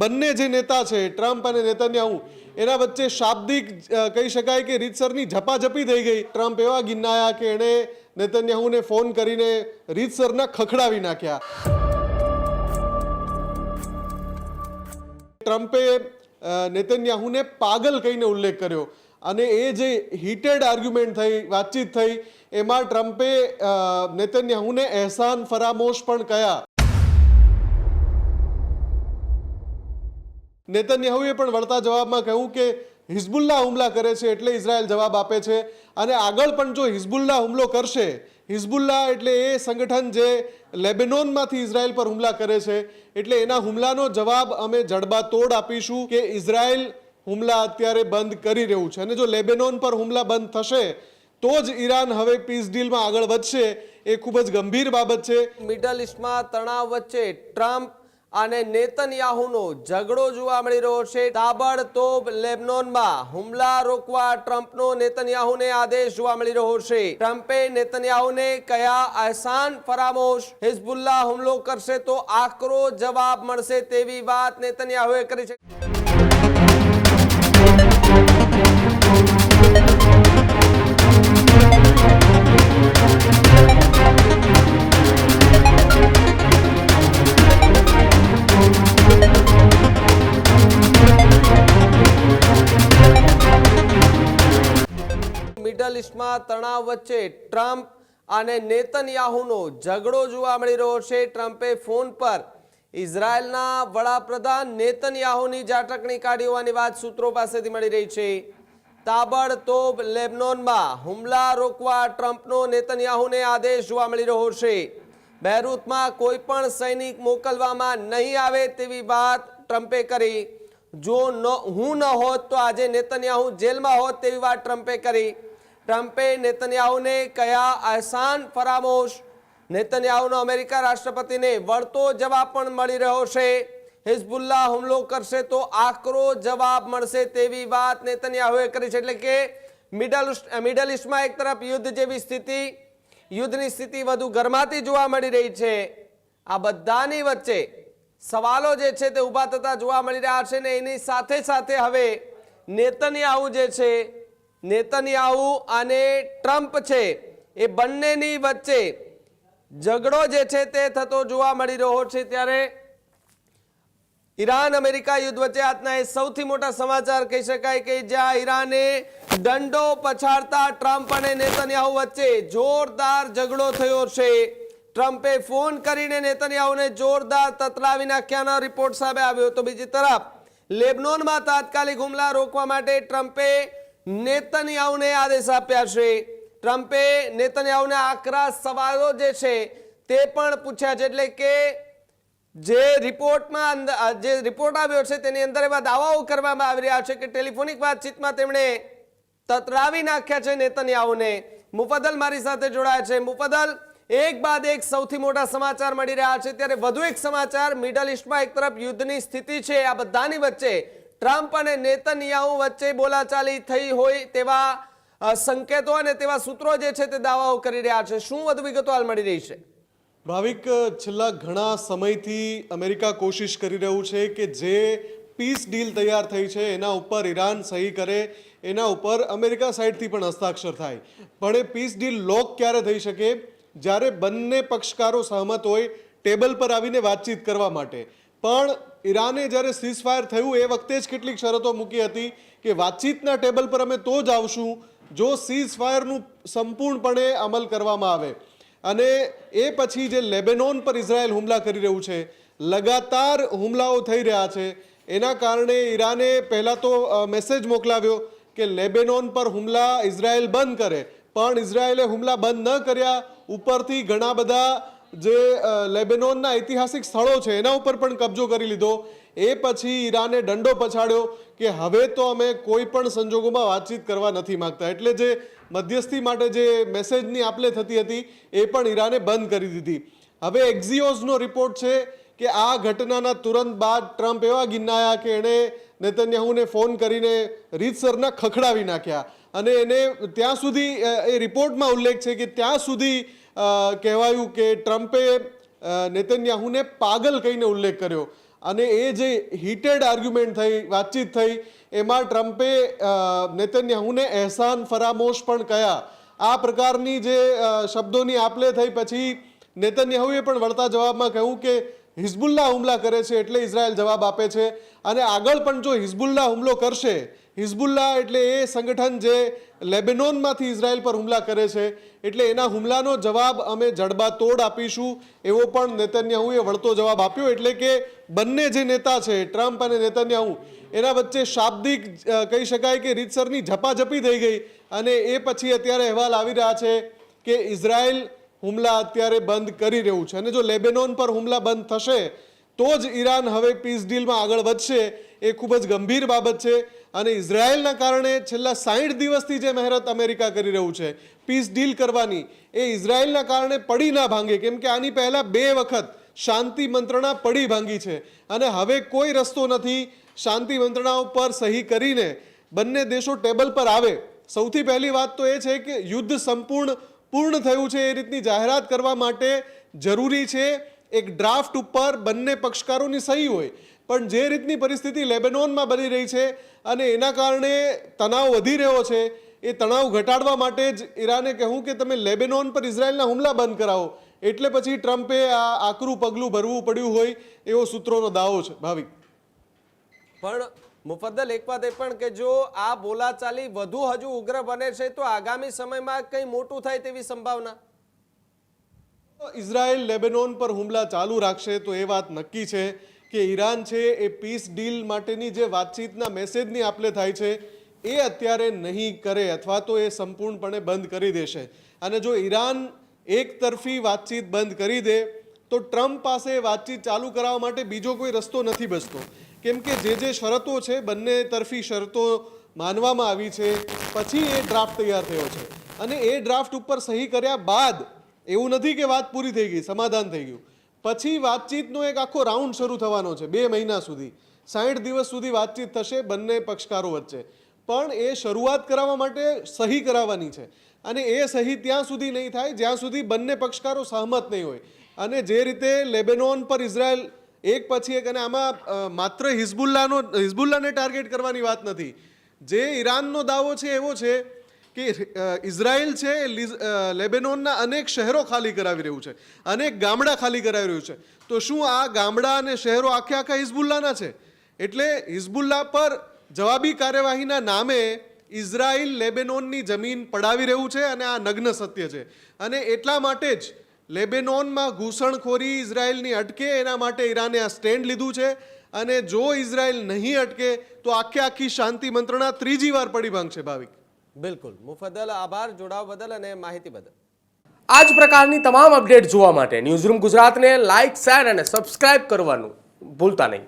બંને જે નેતા છે ટ્રમ્પ અને નેતન્યાહુ એના વચ્ચે શાબ્દિક કહી શકાય કે રીતસરની ઝપાઝપી થઈ ગઈ। ટ્રમ્પ એવા ગિન્નાયા કે એણે નેતન્યાહુને ફોન કરીને રીતસરના ખખડાવી નાખ્યા। ટ્રમ્પે નેતન્યાહુને પાગલ કહીને ઉલ્લેખ કર્યો અને એ જે હીટેડ આર્ગ્યુમેન્ટ થઈ, વાતચીત થઈ, એમાં ટ્રમ્પે નેતન્યાહુને એહસાન ફરામોશ પણ કહ્યા। નેતન્યાહુએ પણ વળતા જવાબમાં કહ્યું કે હિઝબુલ્લા હુમલા કરે છે એટલે ઇઝરાયલ જવાબ આપે છે અને આગળ પણ જો હિઝબુલ્લા હુમલો કરશે, હિઝબુલ્લા એટલે એ સંગઠન જે લેબેનોનમાંથી ઇઝરાયલ પર હુમલા કરે છે, એટલે એના હુમલાનો જવાબ અમે જડબાતોડ આપીશું કે ઇઝરાયલ હુમલા અત્યારે બંધ કરી રહ્યું છે અને જો લેબેનોન પર હુમલા બંધ થશે તો જ ઈરાન હવે પીસ ડીલમાં આગળ વધશે। એ ખૂબ જ ગંભીર બાબત છે। મિડલ ઈસ્ટમાં તણાવ વચ્ચે ટ્રમ્પ અને નેતન્યાહુનો ઝઘડો જોવા મળી રહ્યો છે। તાબડતોબ લેબનોનમાં હુમલા રોકવા ટ્રમ્પનો નેતન્યાહુને આદેશ જોવા મળી રહ્યો છે। ટ્રમ્પે નેતન્યાહુને કયા એહસાન ફરામોશ, હિઝબુલ્લા હુમલો કરશે તો આકરો જવાબ મળશે તેવી વાત નેતન્યાહુએ કરી છે। મિડલ ઈસ્ટમાં તણાવ વચ્ચે ટ્રમ્પ અને નેતન્યાહુનો ઝઘડો જોવા મળી રહ્યો છે। ટ્રમ્પે ફોન પર ઇઝરાયલના વડાપ્રધાન નેતન્યાહુની ઝાટકણી કાઢી હોવાની વાત સૂત્રો પાસેથી મળી રહી છે। તાબડતોબ લેબનોનમાં હુમલા રોકવા ટ્રમ્પનો નેતન્યાહુને આદેશ જોવા મળી રહ્યો છે। બેરૂતમાં કોઈ પણ સૈનિક મોકલવામાં નહીં આવે તેવી વાત ટ્રમ્પે કરી। જો હું ન હોત તો આજે નેતન્યાહુ જેલમાં હોત તેવી વાત ટ્રમ્પે કરી। ટ્રમ્પે નેતન્યાહુને કયા એહસાન ફરામોશ, નેતન્યાહુનો અમેરિકા રાષ્ટ્રપતિને વળતો જવાબ પણ મળી રહ્યો છે। હિઝબુલ્લા હુમલો કરશે તો આકરો જવાબ મળશે તેવી વાત નેતન્યાહુએ કરી છે। એટલે કે મિડલ ઈસ્ટમાં એક તરફ યુદ્ધ જેવી સ્થિતિ, યુદ્ધની સ્થિતિ વધુ ગરમાતી જોવા મળી રહી છે। આ બધાની વચ્ચે સવાલો જે છે તે ઊભા થતા જોવા મળી રહ્યા છે ને એની સાથે સાથે હવે નેતન્યાહુ જે છે, નેતન્યાહુ અને ટ્રમ્પ છે, એ બંનેની વચ્ચે ઝઘડો જે છે તે થતો જોવા મળી રહ્યો છે। ત્યારે ઈરાન અમેરિકા યુદ્ધ વચ્ચે આજના એ સૌથી મોટા સમાચાર કહી શકાય કે જ્યાં ઈરાને દંડો પછાડતા ટ્રમ્પ અને નેતન્યાહુ વચ્ચે જોરદાર ઝઘડો થયો છે। ટ્રમ્પે ફોન કરીને નેતન્યાહુને જોરદાર તતલાવી નાખ્યાનો રિપોર્ટ સામે આવ્યો। તો બીજી તરફ લેબનોનમાં તાત્કાલિક હુમલા રોકવા માટે ટ્રમ્પે નેતન્યાહુને આદેશ આપ્યા છે। ટ્રમ્પે નેતન્યાહુને આકરા સવાલો જે છે તે પણ પૂછ્યા છે। એટલે કે જે રિપોર્ટ આવ્યો છે તેની અંદર એવા દાવાઓ કરવામાં આવી રહ્યા છે કે ટેલિફોનિક વાતચીતમાં તેમણે તતરાવી નાખ્યા છે નેતન્યાહુને। મુફદ્દલ મારી સાથે જોડાયા છે। મુફદ્દલ, એક બાદ એક સૌથી મોટા સમાચાર મળી રહ્યા છે, ત્યારે વધુ એક સમાચાર મિડલ ઈસ્ટમાં એક તરફ યુદ્ધની સ્થિતિ છે, આ બધાની વચ્ચે ટ્રમ્પ અને નેતન્યાહુ વચ્ચે બોલાચાલી થઈ હોય તેવા સંકેતો અને તેવા સૂત્રો જે છે તે દાવાઓ કરી રહ્યા છે। શું વધુ વિગતો હાલ મળી રહી છે? ભાવિક, છેલ્લા ઘણા સમયથી અમેરિકા કોશિશ કરી રહ્યું છે કે જે પીસ ડીલ તૈયાર થઈ છે એના ઉપર ઈરાન સહી કરે, એના ઉપર અમેરિકા સાઈડથી પણ હસ્તાક્ષર થાય, પણ એ પીસ ડીલ લોક ક્યારે થઈ શકે? જ્યારે બંને પક્ષકારો સહમત હોય ટેબલ પર આવીને વાતચીત કરવા માટે। પણ ઈરાને જ્યારે સીઝફાયર થયું એ વખતે જ કેટલીક શરતો મૂકી હતી કે વાતચીતના ટેબલ પર અમે તો જ આવશું જો સીઝફાયરનું સંપૂર્ણપણે અમલ કરવામાં આવે। અને એ પછી જે લેબેનોન પર ઇઝરાયલ હુમલા કરી રહ્યું છે, લગાતાર હુમલાઓ થઈ રહ્યા છે, એના કારણે ઈરાને પહેલાં તો મેસેજ મોકલાવ્યો કે લેબેનોન પર હુમલા ઇઝરાયલ બંધ કરે, પણ ઇઝરાયલે હુમલા બંધ ન કર્યા। ઉપરથી ઘણા બધા જે લેબેનોનના ઐતિહાસિક સ્થળો છે એના ઉપર પણ કબજો કરી લીધો। એ પછી ઈરાને દંડો પછાડ્યો કે હવે તો અમે કોઈ પણ સંજોગોમાં વાતચીત કરવા નથી માંગતા। એટલે જે મધ્યસ્થી માટે જે મેસેજની આપલે થતી હતી એ પણ ઈરાને બંધ કરી દીધી। હવે એક્ઝિયોઝનો રિપોર્ટ છે કે આ ઘટનાના તુરંત બાદ ટ્રમ્પ એવા ગિન્નાયા કે એણે નેતન્યાહુને ફોન કરીને રીતસરના ખખડાવી નાખ્યા અને એને ત્યાં સુધી એ રિપોર્ટમાં ઉલ્લેખ છે કે ત્યાં સુધી કહેવાયું કે ટ્રમ્પે નેતન્યાહુને પાગલ કહીને ઉલ્લેખ કર્યો અને એ જે હીટેડ આર્ગ્યુમેન્ટ થઈ, વાતચીત થઈ, એમાં ટ્રમ્પે નેતન્યાહુને એહસાન ફરામોશ પણ કહ્યા. આ પ્રકારની જે શબ્દોની આપલે થઈ પછી નેતન્યાહુએ પણ વળતા જવાબમાં કહ્યું કે હિઝબુલ્લા હુમલા કરે છે એટલે ઇઝરાયલ જવાબ આપે છે, અને આગળ પણ જો હિઝબુલ્લા હુમલો કરશે, હિઝબુલ્લા એટલે એ સંગઠન જે લેબેનોનમાંથી ઇઝરાયલ પર હુમલા કરે છે, એટલે એના હુમલાનો જવાબ અમે જડબાતોડ આપીશું, એવો પણ નેતન્યાહુએ વળતો જવાબ આપ્યો. એટલે કે બંને જે નેતા છે, ટ્રમ્પ અને નેતન્યાહુ, એના વચ્ચે શાબ્દિક કહી શકાય કે રીતસરની ઝપાઝપી થઈ ગઈ, અને એ પછી અત્યારે અહેવાલ આવી રહ્યા છે કે ઇઝરાયલ હુમલા અત્યારે બંધ કરી રહ્યું છે, અને જો લેબેનોન પર હુમલા બંધ થશે તો જ ઈરાન હવે પીસ ડીલમાં આગળ વધશે. એ ખૂબ જ ગંભીર બાબત છે, અને ઇઝરાયલના કારણે છેલ્લા 60 દિવસથી જે મહેનત અમેરિકા કરી રહ્યું છે પીસ ડીલ કરવાની, એ ઇઝરાયલના કારણે પડી ના ભાંગે, કેમ કે આની પહેલા 2 વખત શાંતિ મંત્રણા પડી ભાંગી છે, અને હવે કોઈ રસ્તો નથી શાંતિ મંત્રણાઓ પર સહી કરીને બંને દેશો ટેબલ પર આવે. સૌથી પહેલી વાત તો એ છે કે યુદ્ધ પૂર્ણ થયું છે એ રીતની જાહેરાત કરવા માટે જરૂરી છે એક ડ્રાફ્ટ ઉપર બંને પક્ષકારોની સહી હોય. પણ જે રીતની પરિસ્થિતિ લેબેનોનમાં બની રહી છે અને એના કારણે તણાવ વધી રહ્યો છે, એ તણાવ ઘટાડવા માટે જ ઈરાને કહ્યું કે તમે લેબેનોન પર ઇઝરાયલના હુમલા બંધ કરાવો, એટલે પછી ટ્રમ્પે આ આકરું પગલું ભરવું પડ્યું હોય એવો સૂત્રોનો દાવો છે. ભાવિક, પણ મુફદ્દલ, એક વાત એ પણ કે જો આ બોલાચાલી વધુ હજુ ઉગ્ર બને છે તો આગામી સમયમાં કંઈ મોટું થાય તેવી સંભાવના? ઇઝરાયલ લેબેનોન પર હુમલા ચાલુ રાખશે તો એ વાત નક્કી છે કે ઈરાન છે એ પીસ ડીલ માટેની જે વાતચીતના મેસેજની આપલે થાય છે એ અત્યારે નહીં કરે, અથવા તો એ સંપૂર્ણપણે બંધ કરી દેશે. અને જો ઈરાન એક તરફી વાતચીત બંધ કરી દે તો ટ્રમ્પ પાસે વાતચીત ચાલુ કરાવવા માટે બીજો કોઈ રસ્તો નથી બચતો, કેમ કે જે શરતો છે બંને તરફી શરતો માનવામાં આવી છે, પછી એ ડ્રાફ્ટ તૈયાર થયો છે, અને એ ડ્રાફ્ટ ઉપર સહી કર્યા બાદ એવું નથી કે વાત પૂરી થઈ ગઈ, સમાધાન થઈ ગયું, પછી વાતચીતનો એક આખો રાઉન્ડ શરૂ થવાનો છે. 2 મહિના સુધી 60 દિવસ સુધી વાતચીત થશે બંને પક્ષકારો વચ્ચે, પણ એ શરૂઆત કરાવવા માટે સહી કરાવવાની છે, અને એ સહી ત્યાં સુધી નહીં થાય જ્યાં સુધી બંને પક્ષકારો સહમત નહીં હોય. અને જે રીતે લેબેનોન પર ઇઝરાયલ એક પછી એક, અને આમાં માત્ર હિઝબુલ્લાને ટાર્ગેટ કરવાની વાત નથી, જે ઈરાનનો દાવો છે એવો છે કે ઇઝરાયલ છે લેબેનોનના અનેક શહેરો ખાલી કરાવી રહ્યું છે, અનેક ગામડા ખાલી કરાવી રહ્યું છે. તો શું આ ગામડા અને શહેરો આખા હિઝબુલ્લાના છે? એટલે હિઝબુલ્લા પર જવાબી કાર્યવાહીના નામે ઇઝરાયલ લેબેનોનની જમીન પડાવી રહ્યું છે, અને આ નગ્ન સત્ય છે. અને એટલા માટે જ લેબેનોનમાં ઘૂસણખોરી ઇઝરાયલની અટકે એના માટે ઈરાને આ સ્ટેન્ડ લીધું છે, અને જો ઇઝરાયલ નહીં અટકે તો આખી શાંતિ મંત્રણા 3જી વાર પડી ભાંગશે. ભાવિક, બિલકુલ. મુફદ્દલ, આભાર જોડાવા બદલ અને માહિતી બદલ. આ જ પ્રકારની તમામ અપડેટ જોવા માટે ન્યૂઝરૂમ ગુજરાતને લાઇક, શેર અને સબસ્ક્રાઇબ કરવાનું ભૂલતા નહીં.